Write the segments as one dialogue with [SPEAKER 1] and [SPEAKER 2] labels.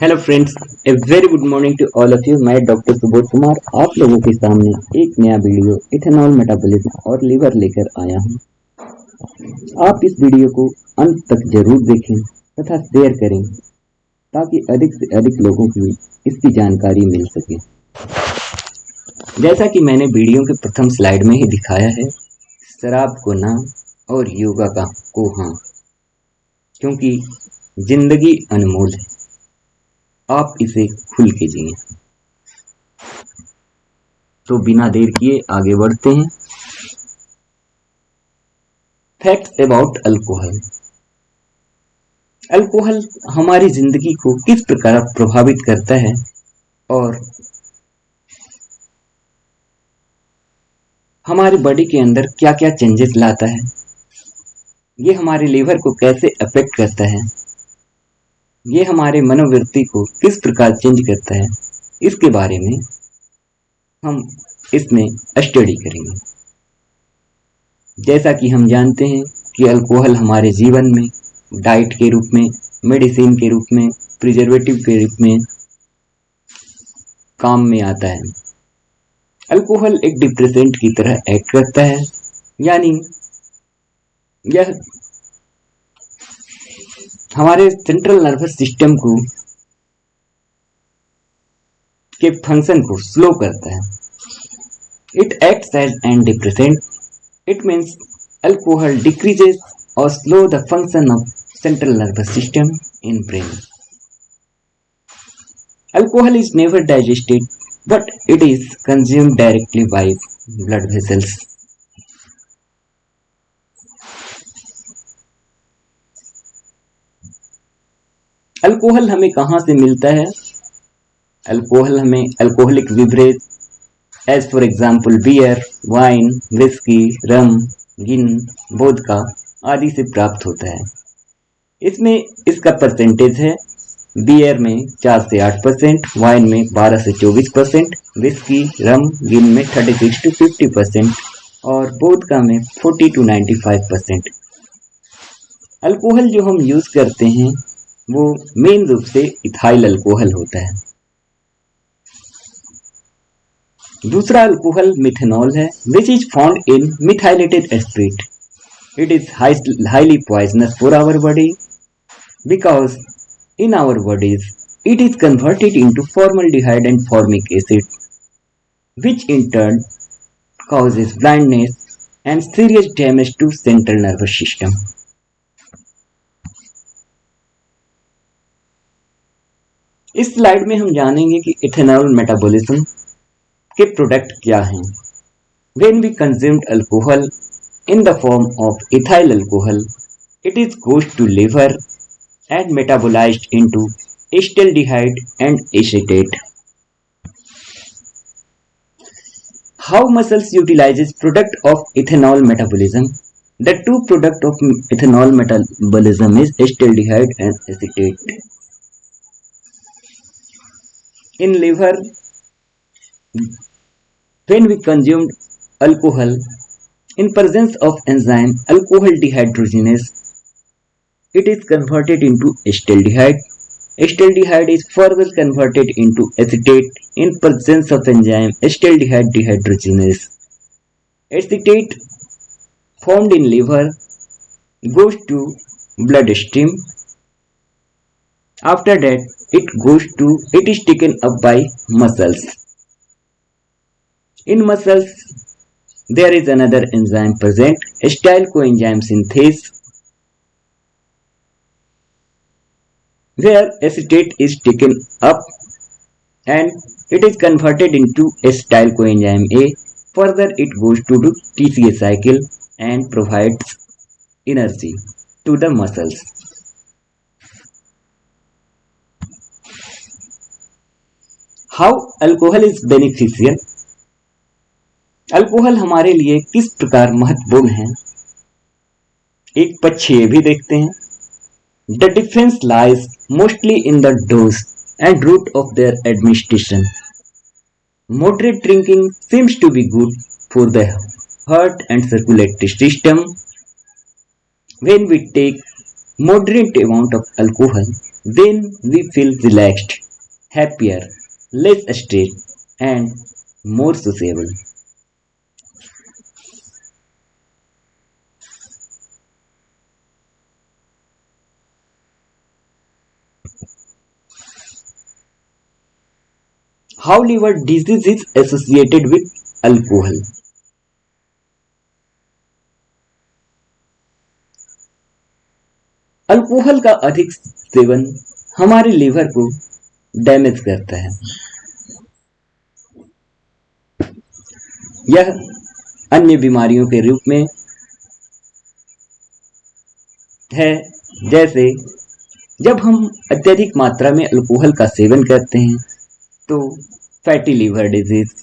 [SPEAKER 1] Hello friends, a very good morning to all of you. मैं doctor Subodh Kumar आप लोगों के सामने एक नया वीडियो इथेनॉल मेटाबॉलिज्म और लीवर लेकर आया हूं। आप इस वीडियो को अंत तक जरूर देखें तथा शेयर करें ताकि अधिक से अधिक लोगों को इसकी जानकारी मिल सके। जैसा कि मैंने वीडियो के प्रथम स्लाइड में ही दिखाया है, शराब को ना और योगा का को हाँ, क्योंकि जिंदगी अनमोल है। आप इसे खुल के जिए। तो बिना देर किए आगे बढ़ते हैं। Facts about alcohol. अल्कोहल हमारी जिंदगी को किस प्रकार प्रभावित करता है और हमारी बॉडी के अंदर क्या क्या चेंजेस लाता है, ये हमारे लीवर को कैसे अफेक्ट करता है, ये हमारे मनोवृत्ति को किस प्रकार चेंज करता है, इसके बारे में हम इसमें स्टडी करेंगे। जैसा कि हम जानते हैं कि अल्कोहल हमारे जीवन में डाइट के रूप में, मेडिसिन के रूप में, प्रिजर्वेटिव के रूप में काम में आता है। अल्कोहल एक डिप्रेसेंट की तरह एक्ट करता है, यानी यह हमारे सेंट्रल नर्वस सिस्टम को के फंक्शन को स्लो करता है। It acts as an depressant. It means alcohol decreases or slow the function of central nervous system in brain. Alcohol is never digested, but it is consumed directly by blood vessels. Alcohol हमें कहाँ से मिलता है? Alcohol हमें alcoholic beverage as for example beer, wine, whisky, rum, gin, vodka आदि से प्राप्त होता है। इसमें इसका परसेंटेज है बियर में 4 से 8%, वाइन में 12 से 24%, विस्की, रम, गिन में 36 to 50% और वोदका में 40 to 95%। अल्कोहल जो हम यूज करते हैं वो मेन रूप से इथाइल अल्कोहल होता है। दूसरा अल्कोहल मिथेनॉल है, which is found in methylated spirit. It is highly poisonous for our body because in our bodies it is converted into formaldehyde and formic acid, which in turn causes blindness and serious damage to central nervous system. इस slide में हम जानेंगे कि ethanol metabolism के product क्या हैं। When we consumed alcohol in the form of ethyl alcohol, it is goes to liver and metabolized into acetaldehyde and acetate. How muscles utilizes product of ethanol metabolism? The two product of ethanol metabolism is acetaldehyde and acetate. In liver, when we consumed alcohol in presence of enzyme alcohol dehydrogenase, it is converted into acetaldehyde. Acetaldehyde is further converted into acetate in presence of enzyme acetaldehyde dehydrogenase. Acetate formed in liver goes to bloodstream. After that, it is taken up by muscles. In muscles, there is another enzyme present, acetyl coenzyme synthase, where acetate is taken up and it is converted into acetyl coenzyme A. Further, it goes to the TCA cycle and provides energy to the muscles. How alcohol is beneficial? Alcohol हमारे लिए किस प्रकार महत्वपूर्ण है, एक पक्ष ये भी देखते हैं। The difference lies mostly in the dose and route of their administration. Moderate drinking seems to be good for the heart and circulatory system. When we take moderate amount of alcohol, then we feel relaxed, happier, less stressed, and more sociable. How liver disease is associated with alcohol. Alcohol का अधिक seven हमारे liver को damage करता है। यह अन्य बीमारियों के रूप में है, जैसे जब हम अत्यधिक मात्रा में अल्कोहल का सेवन करते हैं तो फैटी लीवर डिजीज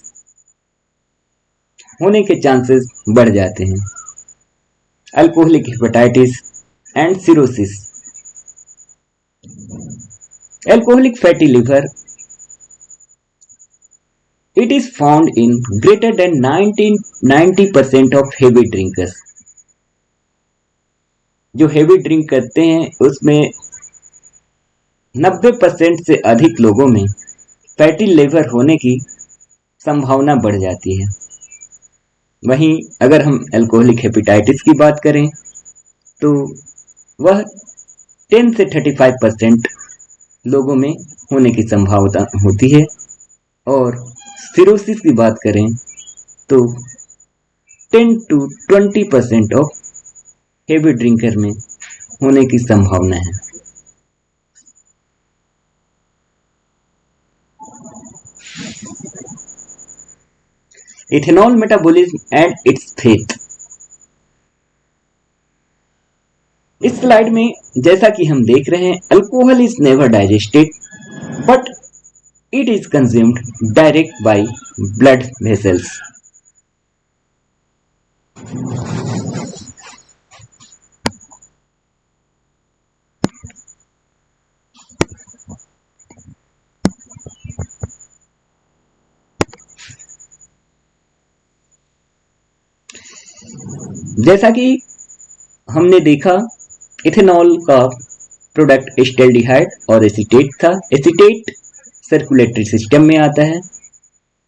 [SPEAKER 1] होने के चांसेस बढ़ जाते हैं। Alcoholic hepatitis and cirrhosis. Alcoholic fatty liver, it is found in greater than 90% of heavy drinkers. जो हेवी ड्रिंक करते हैं उसमें 90% से अधिक लोगों में फैटी लिवर होने की संभावना बढ़ जाती है। वहीं अगर हम अल्कोहलिक हेपेटाइटिस की बात करें तो वह 10 से 35% लोगों में होने की संभावना होती है, और सिरोसिस की बात करें तो 10 to 20% ऑफ हेवी ड्रिंकर में होने की संभावना है। Ethanol metabolism and its fate. इस स्लाइड में जैसा कि हम देख रहे हैं, alcohol is never digested but it is consumed direct by blood vessels. जैसा कि हमने देखा, इथेनॉल का प्रोडक्ट एस्टैल्डिहाइड और एसीटेट था। एसीटेट सर्कुलेटरी सिस्टम में आता है।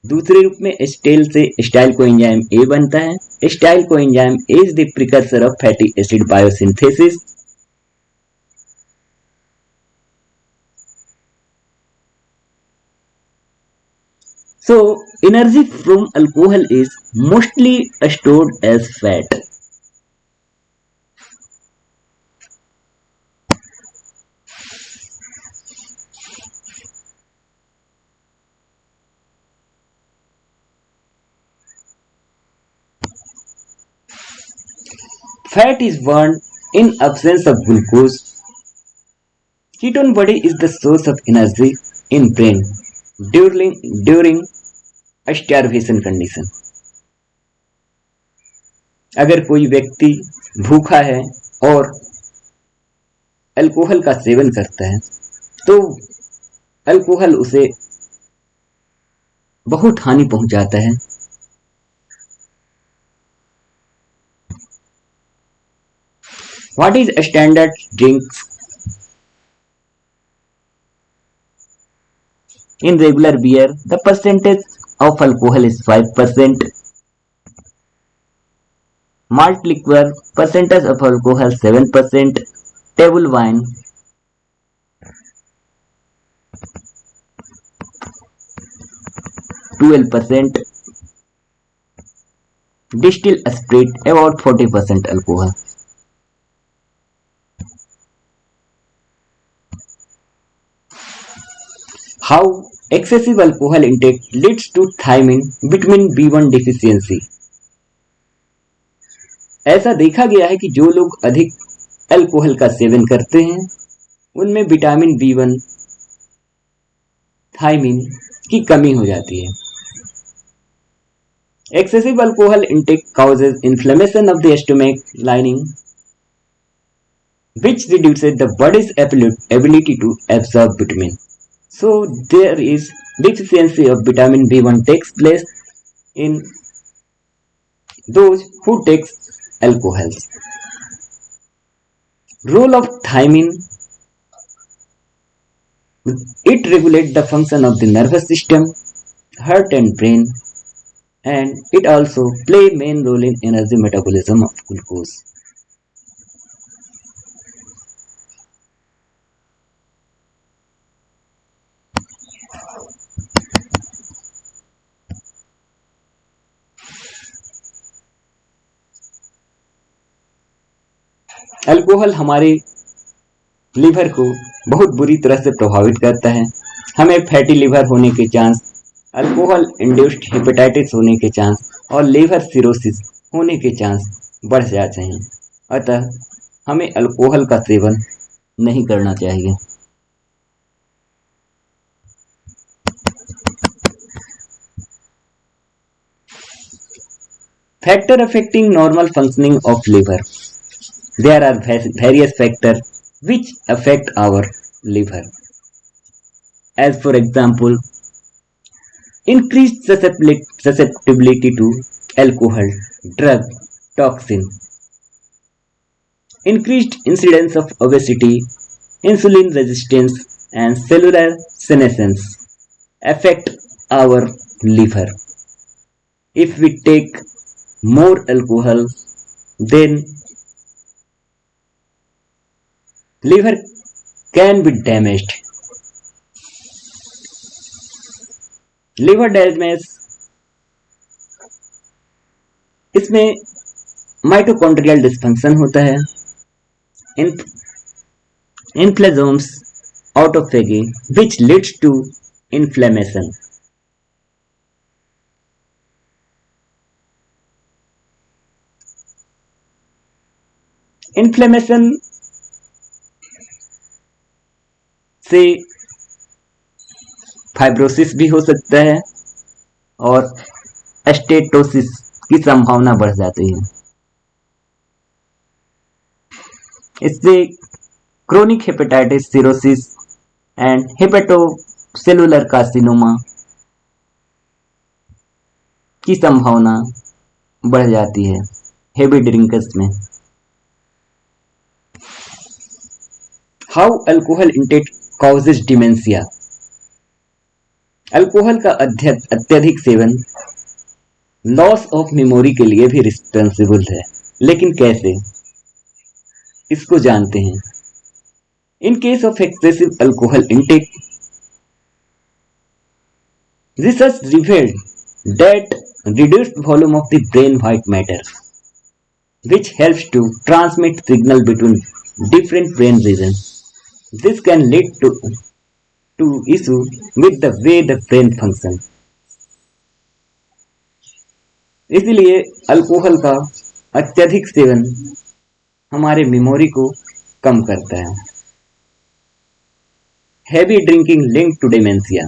[SPEAKER 1] दूसरे रूप में एस्टेल से एस्टाइल कोएंजाइम ए बनता है। Acetyl coenzyme A is the precursor of fatty acid biosynthesis. So energy from alcohol is mostly stored as fat. Fat is burned in absence of glucose. Ketone body is the source of energy in brain during a starvation condition. अगर कोई व्यक्ति भूखा है और alcohol का seven करता है तो अल्कोहल उसे बहुत हानि पहुंचाता है। What is a standard drinks? In regular beer, the percentage of alcohol is 5%. Malt liquor, percentage of alcohol 7%. Table wine 12%. Distilled spirit about 40% alcohol. How excessive alcohol intake leads to thiamine vitamin B1 deficiency. ऐसा देखा गया है कि जो लोग अधिक alcohol का seven करते हैं उनमें विटामिन B1 थायमिन की कमी हो जाती है। Excessive alcohol intake causes inflammation of the stomach lining, which reduces the body's ability to absorb vitamin. So there is deficiency of vitamin B1 takes place in those who takes alcohols. Role of thiamine It regulates the function of the nervous system, heart and brain, and it also play main role in energy metabolism of glucose. Alcohol हमारे liver को बहुत बुरी तरह से प्रभावित करता है। हमें फैटी लीवर होने के चांस, अल्कोहल इंड्यूस्ड हेपेटाइटिस होने के चांस और लीवर सिरोसिस होने के चांस बढ़ जाते हैं। अतः हमें अल्कोहल का सेवन नहीं करना चाहिए। Factor affecting normal functioning of liver. There are various factors which affect our liver. As for example, increased susceptibility to alcohol, drug, toxin, increased incidence of obesity, insulin resistance, and cellular senescence affect our liver. If we take more alcohol, then liver can be damaged. Liver damage, इसमें mitochondrial dysfunction होता है, इन्फ्लेजोम्स, autophagy, which leads to inflammation. Inflammation से fibrosis भी हो सकता है और steatosis की संभावना बढ़ जाती है। इससे chronic hepatitis, cirrhosis and hepatocellular carcinoma की संभावना बढ़ जाती है हेवी ड्रिंकर्स में। How alcohol intake causes dementia. Alcohol का अत्यधिक सेवन लॉस ऑफ मेमोरी के लिए भी रिस्पॉन्सिबल है, लेकिन कैसे, इसको जानते हैं। In case of excessive alcohol intake, research revealed that reduced volume of the brain white matter, which helps to transmit signal between different brain regions. This can lead to issue with the way the brain function. इसलिए alcohol का अत्यधिक सेवन हमारे memory को कम करता है। Heavy drinking link to dementia.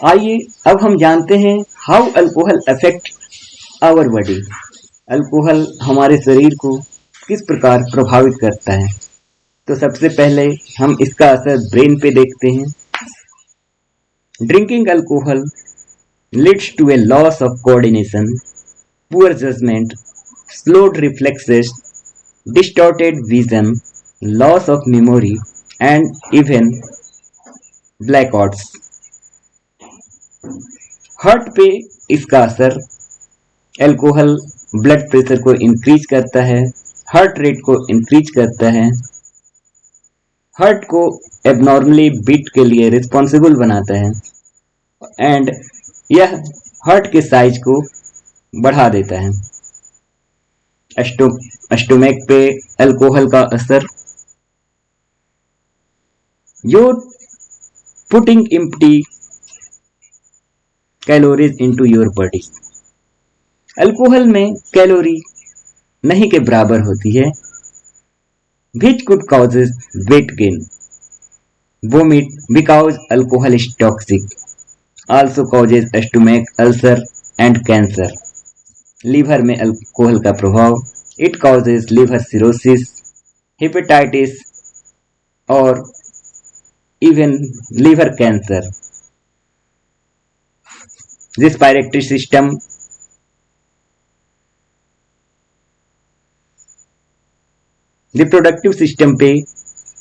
[SPEAKER 1] आइए अब हम जानते हैं how alcohol affect our body. Alcohol हमारे शरीर को किस प्रकार प्रभावित करता है। तो सबसे पहले हम इसका असर ब्रेन पे देखते हैं। Drinking alcohol leads to a loss of coordination, poor judgement, slowed reflexes, distorted vision, loss of memory, and even blackouts. Heart पे इसका असर, अल्कोहल ब्लड प्रेशर को इंक्रीज करता है, हार्ट रेट को इंक्रीज करता है, हार्ट को एबनॉर्मली बीट के लिए रिस्पॉन्सिबल बनाता है एंड यह हार्ट के साइज को बढ़ा देता है। स्टोमक पे अल्कोहल का असर, you're putting empty calories into your body. Alcohol में कैलोरी नहीं के बराबर होती है, which could causes weight gain, vomit because alcohol is toxic, also causes stomach ulcer and cancer. Liver में अल्कोहल का प्रभाव, it causes liver cirrhosis, hepatitis और even liver cancer. Respiratory system, reproductive system पे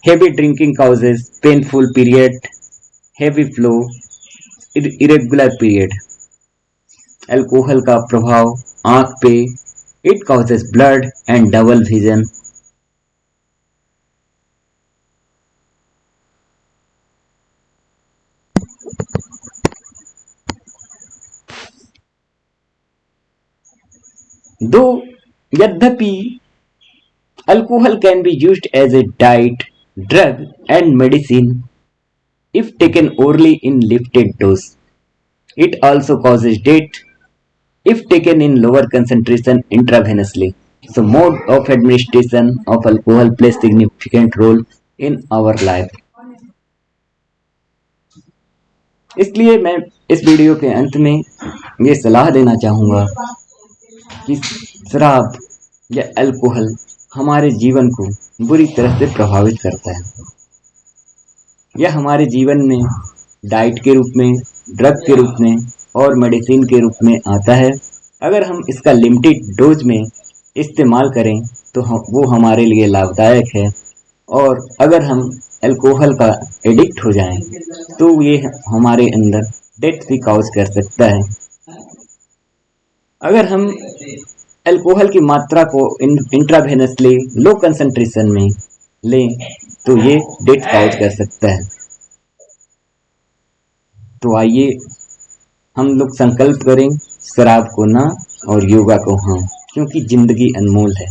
[SPEAKER 1] heavy drinking causes painful period, heavy flow, irregular period. Alcohol का प्रभाव आंख पे, it causes blood and double vision. Though यद्यपि alcohol can be used as a diet, drug and medicine if taken orally in limited dose. It also causes death if taken in lower concentration intravenously. So mode of administration of alcohol plays significant role in our life. इसलिए मैं इस video के अंत में ये सलाह देना चाहूँगा कि शराब या अल्कोहल हमारे जीवन को बुरी तरह से प्रभावित करता है। यह हमारे जीवन में डाइट के रूप में, ड्रग के रूप में और मेडिसिन के रूप में आता है। अगर हम इसका लिमिटेड डोज में इस्तेमाल करें तो वो हमारे लिए लाभदायक है, और अगर हम अल्कोहल का एडिक्ट हो जाएं तो ये हमारे अंदर डेथ भी कॉज कर सकता है। अगर हम अल्कोहल की मात्रा को इंट्रावेनसली लो कंसंट्रेशन में लें तो ये डेथ कॉज कर सकता है। तो आइए हम लोग संकल्प करें शराब को ना और योगा को हाँ, क्योंकि जिंदगी अनमोल है।